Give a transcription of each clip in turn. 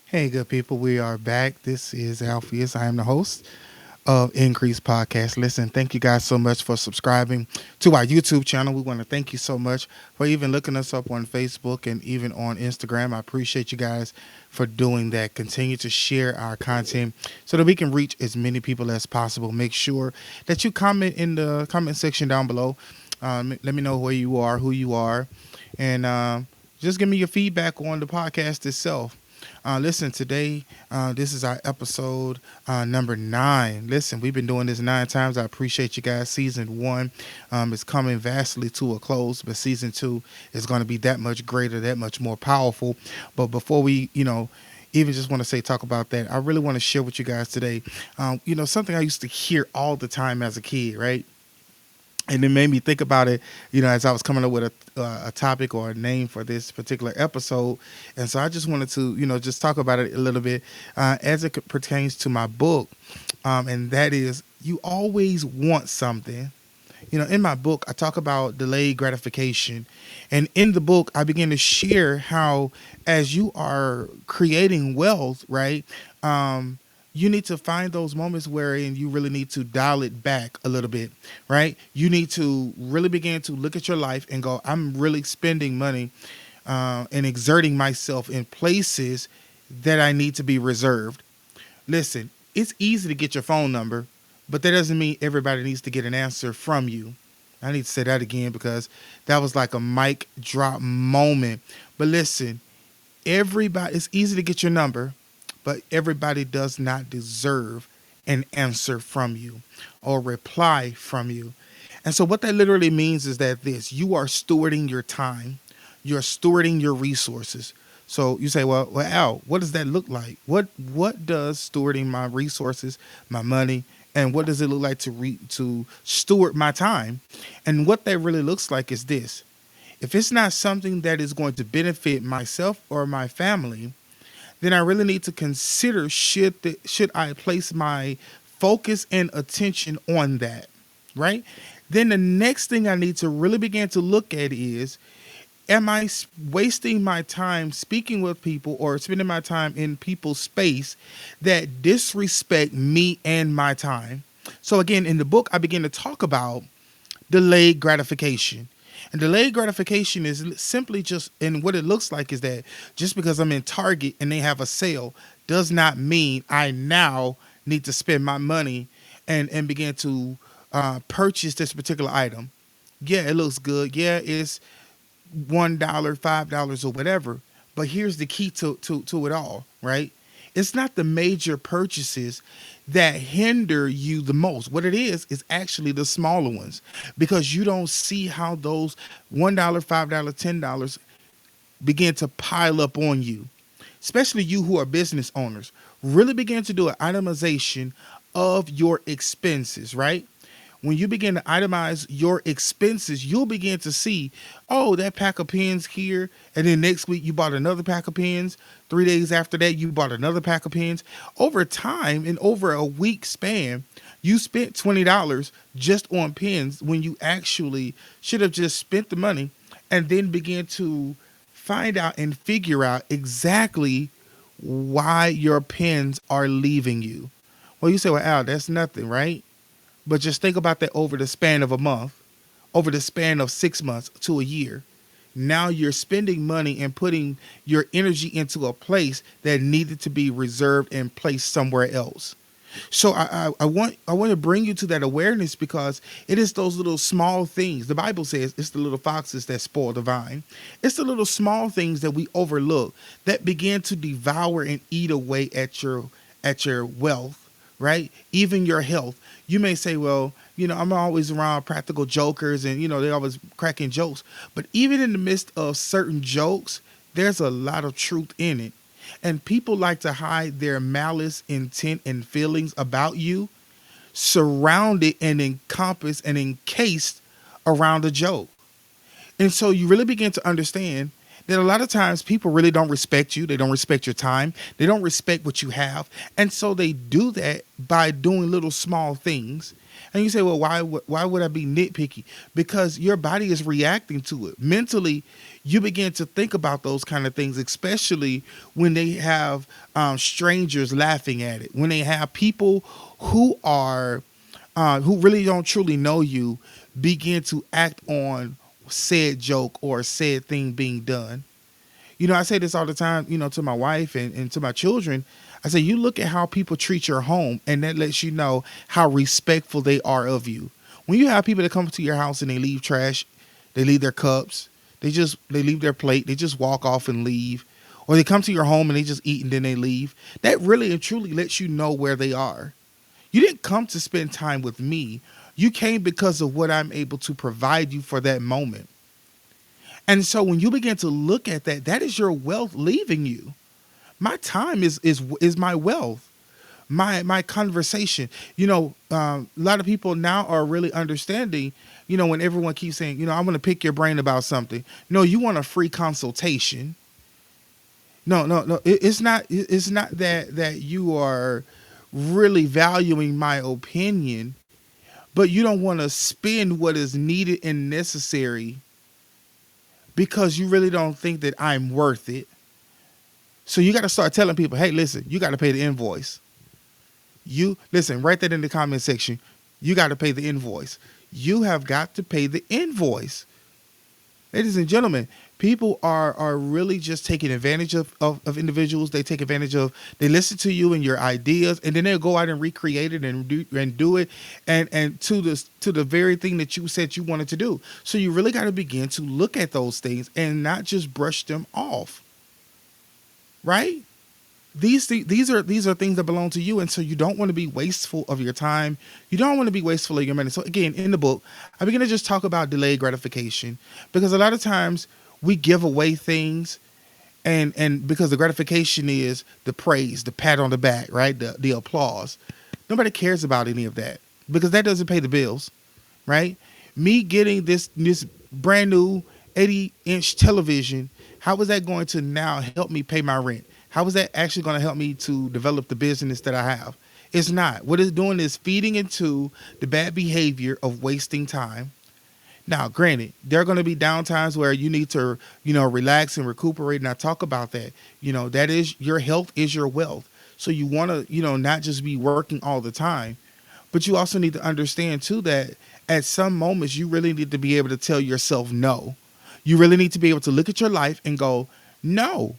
Hey, good people, we are back. This is Alpheus. I am the host of Increase Podcast. Listen, thank you guys so much for subscribing to our YouTube channel. We want to thank you so much for even looking us up on Facebook and even on Instagram. I appreciate you guys for doing that. Continue to share our content so that we can reach as many people as possible. Make sure that you comment in the comment section down below. Let me know where you are, who you are, and just give me your feedback on the podcast itself. Listen, today, this is our episode number 9. Listen, we've been doing this 9 times. I appreciate you guys. Season 1 is coming vastly to a close, but season 2 is going to be that much greater, that much more powerful. But before we, even just want to talk about that, I really want to share with you guys today, something I used to hear all the time as a kid, right? And it made me think about it, as I was coming up with a topic or a name for this particular episode. And so I just wanted to, just talk about it a little bit as it pertains to my book. And that is, you always want something. In my book, I talk about delayed gratification. And in the book, I begin to share how, as you are creating wealth, right? You need to find those moments wherein you really need to dial it back a little bit, right? You need to really begin to look at your life and go, I'm really spending money and exerting myself in places that I need to be reserved. Listen, it's easy to get your phone number, but that doesn't mean everybody needs to get an answer from you. I need to say that again because that was like a mic drop moment. But listen, it's easy to get your number, but everybody does not deserve an answer from you or reply from you. And so what that literally means is that you are stewarding your time, you're stewarding your resources. So you say, well, Al, what does that look like? What does stewarding my resources, my money, and what does it look like to steward my time? And what that really looks like is this. If it's not something that is going to benefit myself or my family, then I really need to consider should I place my focus and attention on that, right? Then the next thing I need to really begin to look at is, am I wasting my time speaking with people or spending my time in people's space that disrespect me and my time? So again, in the book, I begin to talk about delayed gratification. And delayed gratification is simply just, and what it looks like is that just because I'm in Target and they have a sale does not mean I now need to spend my money and begin to purchase this particular item. Yeah, it looks good. Yeah, it's $1, $5, or whatever. But here's the key to it all, right? It's not the major purchases that hinder you the most. What it is actually the smaller ones because you don't see how those $1, $5, $10 begin to pile up on you, especially you who are business owners. Really begin to do an itemization of your expenses, right? When you begin to itemize your expenses, you'll begin to see, oh, that pack of pens here. And then next week you bought another pack of pens. 3 days after that, you bought another pack of pens. Over time, in over a week span, you spent $20 just on pens when you actually should have just spent the money and then begin to find out and figure out exactly why your pens are leaving you. Well, you say, well, Al, that's nothing, right? But just think about that over the span of a month, over the span of 6 months to a year. Now you're spending money and putting your energy into a place that needed to be reserved and placed somewhere else. So I want to bring you to that awareness because it is those little small things. The Bible says it's the little foxes that spoil the vine. It's the little small things that we overlook that begin to devour and eat away at your wealth, right? Even your health. You may say, well, I'm always around practical jokers and, they're always cracking jokes. But even in the midst of certain jokes, there's a lot of truth in it. And people like to hide their malice, intent, and feelings about you, surrounded and encompassed and encased around a joke. And so you really begin to understand that a lot of times people really don't respect you. They don't respect your time. They don't respect what you have. And so they do that by doing little small things. And you say, well, why would I be nitpicky? Because your body is reacting to it. Mentally, you begin to think about those kind of things, especially when they have strangers laughing at it, when they have people who are who really don't truly know you begin to act on said joke or said thing being done. I say this all the time, to my wife and to my children. I say, you look at how people treat your home, and that lets you know how respectful they are of you. When you have people that come to your house and they leave trash, they leave their cups, they leave their plate, they just walk off and leave, or they come to your home and they just eat and then they leave. That really and truly lets you know where they are. You didn't come to spend time with me. You came because of what I'm able to provide you for that moment. And so when you begin to look at that, that is your wealth leaving you. My time is my wealth. My conversation. A lot of people now are really understanding. When everyone keeps saying, I want to pick your brain about something. No, you want a free consultation. No, no, no. It's not. It's not that you are really valuing my opinion, but you don't want to spend what is needed and necessary because you really don't think that I'm worth it. So you got to start telling people, hey, listen, you got to pay the invoice. You listen, write that in the comment section. You got to pay the invoice. You have got to pay the invoice. Ladies and gentlemen, people are really just taking advantage of individuals. They take advantage of, they listen to you and your ideas, and then they'll go out and recreate it and do it and to the very thing that you said you wanted to do. So you really got to begin to look at those things and not just brush them off. Right? These are things that belong to you, and so you don't want to be wasteful of your time. You don't want to be wasteful of your money. So again, in the book, I begin to just talk about delayed gratification, because a lot of times we give away things, and because the gratification is the praise, the pat on the back, right, the applause. Nobody cares about any of that because that doesn't pay the bills, right? Me getting this brand new 80-inch television, how is that going to now help me pay my rent? How is that actually going to help me to develop the business that I have? It's not. What it's doing is feeding into the bad behavior of wasting time. Now, granted, there are going to be downtimes where you need to, relax and recuperate. And I talk about that. That is, your health is your wealth. So you want to, not just be working all the time, but you also need to understand too that at some moments you really need to be able to tell yourself no. You really need to be able to look at your life and go, no,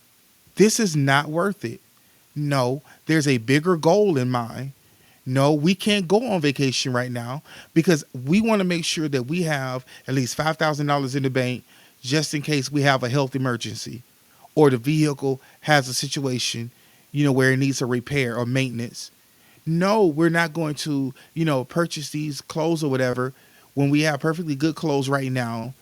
this is not worth it. No, there's a bigger goal in mind. No, we can't go on vacation right now because we want to make sure that we have at least $5,000 in the bank just in case we have a health emergency or the vehicle has a situation, where it needs a repair or maintenance. No, we're not going to, purchase these clothes or whatever when we have perfectly good clothes right now.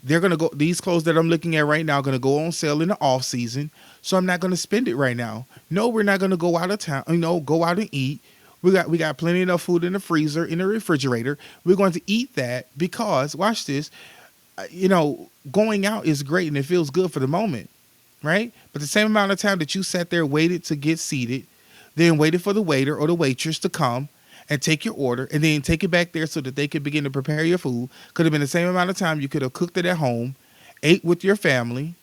They're going to go, these clothes that I'm looking at right now are going to go on sale in the off season. So I'm not going to spend it right now. No, we're not going to go out of town, go out and eat. We got plenty enough food in the freezer, in the refrigerator. We're going to eat that because, watch this, going out is great and it feels good for the moment, right? But the same amount of time that you sat there, waited to get seated, then waited for the waiter or the waitress to come and take your order and then take it back there so that they could begin to prepare your food, could have been the same amount of time you could have cooked it at home, ate with your family,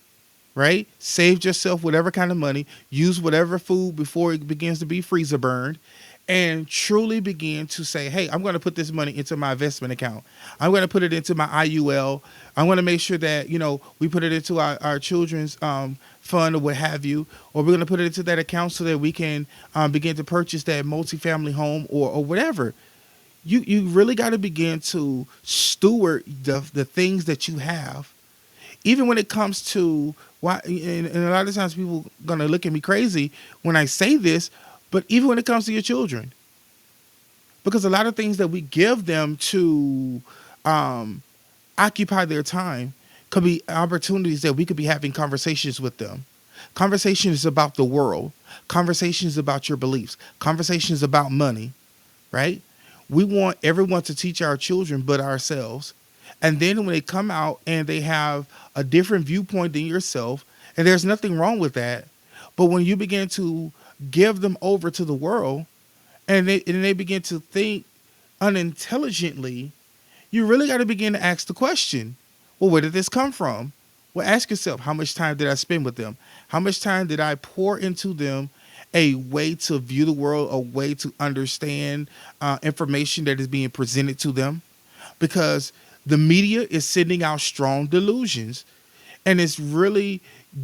right? Saved yourself whatever kind of money, use whatever food before it begins to be freezer burned, and truly begin to say, hey, I'm going to put this money into my investment account. I'm going to put it into my IUL. I'm going to make sure that, we put it into our children's fund or what have you, or we're going to put it into that account so that we can begin to purchase that multifamily home or whatever. You really got to begin to steward the things that you have. Even when it comes to why, and a lot of times people are going to look at me crazy when I say this, but even when it comes to your children, because a lot of things that we give them to occupy their time could be opportunities that we could be having conversations with them. Conversations about the world, conversations about your beliefs, conversations about money, right? We want everyone to teach our children but ourselves. And then when they come out and they have a different viewpoint than yourself, and there's nothing wrong with that, but when you begin to give them over to the world and they begin to think unintelligently, you really got to begin to ask the question, well, where did this come from? Well, ask yourself, how much time did I spend with them? How much time did I pour into them? A way to view the world, a way to understand information that is being presented to them. Because the media is sending out strong delusions, and it's really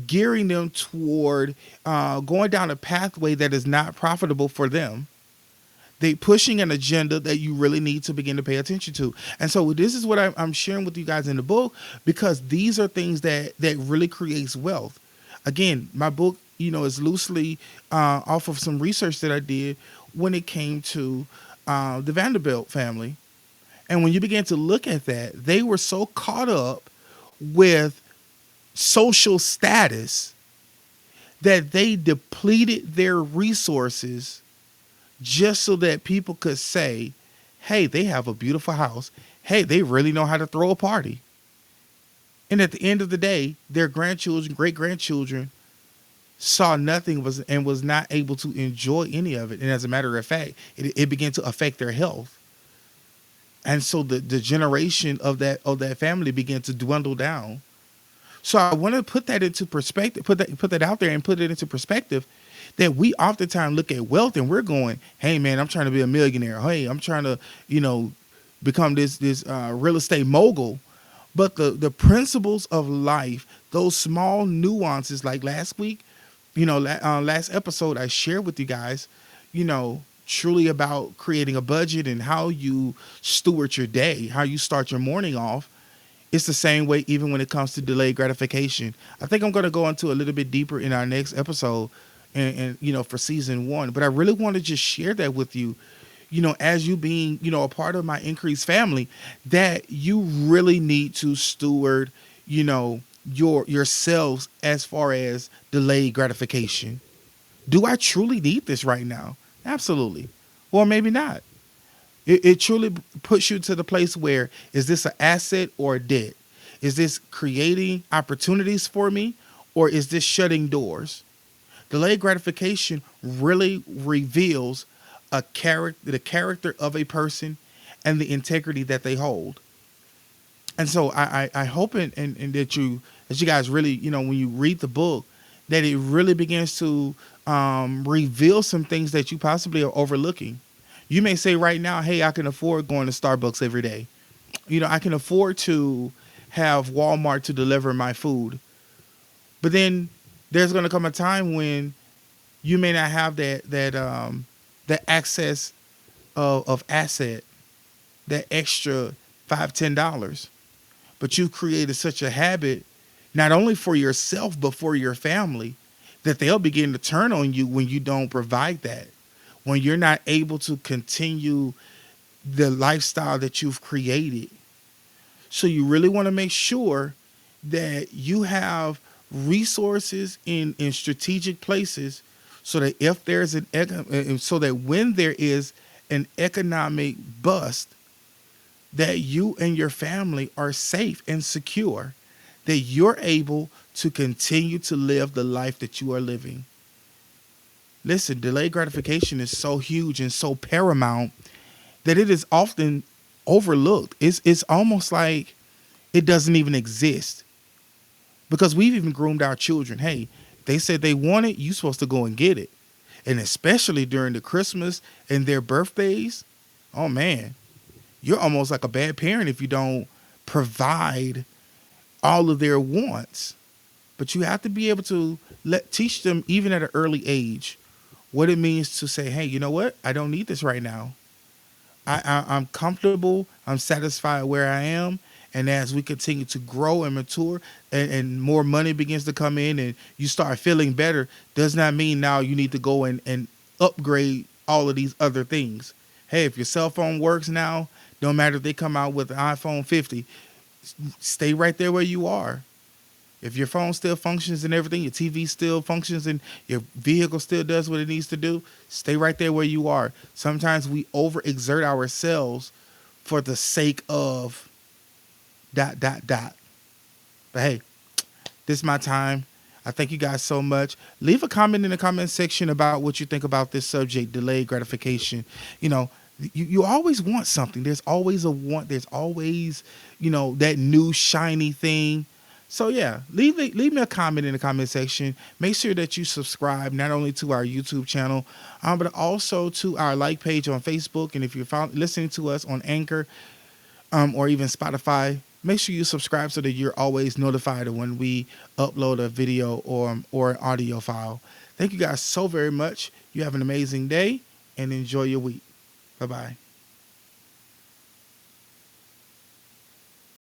gearing them toward going down a pathway that is not profitable for them. They pushing an agenda that you really need to begin to pay attention to. And so this is what I'm sharing with you guys in the book, because these are things that really creates wealth. Again, my book, is loosely off of some research that I did when it came to the Vanderbilt family. And when you begin to look at that, they were so caught up with social status that they depleted their resources just so that people could say, hey, they have a beautiful house. Hey, they really know how to throw a party. And at the end of the day, their grandchildren, great grandchildren, saw nothing and was not able to enjoy any of it. And as a matter of fact, it began to affect their health. And so the generation of that family began to dwindle down. So I want to put that into perspective, put that out there and put it into perspective, that we oftentimes look at wealth and we're going, hey man, I'm trying to be a millionaire. Hey, I'm trying to, become this real estate mogul. But the principles of life, those small nuances, like last week, last episode I shared with you guys, truly about creating a budget and how you steward your day, how you start your morning off. It's the same way even when it comes to delayed gratification. I think I'm going to go into a little bit deeper in our next episode and for season 1. But I really want to just share that with you, as you being, a part of my increased family, that you really need to steward, yourselves as far as delayed gratification. Do I truly need this right now? Absolutely. Or maybe not. It truly puts you to the place where, is this an asset or a debt? Is this creating opportunities for me, or is this shutting doors? Delayed gratification really reveals the character of a person and the integrity that they hold. And so I hope and that you guys really, when you read the book, that it really begins to reveal some things that you possibly are overlooking. You may say right now, hey, I can afford going to Starbucks every day. I can afford to have Walmart to deliver my food. But then there's going to come a time when you may not have that access of asset, that extra $5, $10. But you've created such a habit, not only for yourself, but for your family, that they'll begin to turn on you when you don't provide that, when you're not able to continue the lifestyle that you've created. So you really want to make sure that you have resources in strategic places, so that if there's so that when there is an economic bust, that you and your family are safe and secure, that you're able to continue to live the life that you are living. Listen, delayed gratification is so huge and so paramount that it is often overlooked. It's almost like it doesn't even exist, because we've even groomed our children. Hey, they said they want it, you're supposed to go and get it. And especially during the Christmas and their birthdays, oh man, you're almost like a bad parent if you don't provide all of their wants. But you have to be able to teach them, even at an early age, what it means to say, hey, you know what? I don't need this right now. I'm comfortable. I'm satisfied where I am. And as we continue to grow and mature, and more money begins to come in and you start feeling better, does not mean now you need to go and upgrade all of these other things. Hey, if your cell phone works now, no matter if they come out with an iPhone 50, stay right there where you are. If your phone still functions and everything, your TV still functions and your vehicle still does what it needs to do, stay right there where you are. Sometimes we overexert ourselves for the sake of ... But hey, this is my time. I thank you guys so much. Leave a comment in the comment section about what you think about this subject, delayed gratification. you always want something. There's always a want. There's always, that new shiny thing. So yeah, leave me a comment in the comment section. Make sure that you subscribe not only to our YouTube channel, but also to our like page on Facebook. And if you're listening to us on Anchor, or even Spotify, make sure you subscribe so that you're always notified of when we upload a video or an audio file. Thank you guys so very much. You have an amazing day and enjoy your week. Bye bye.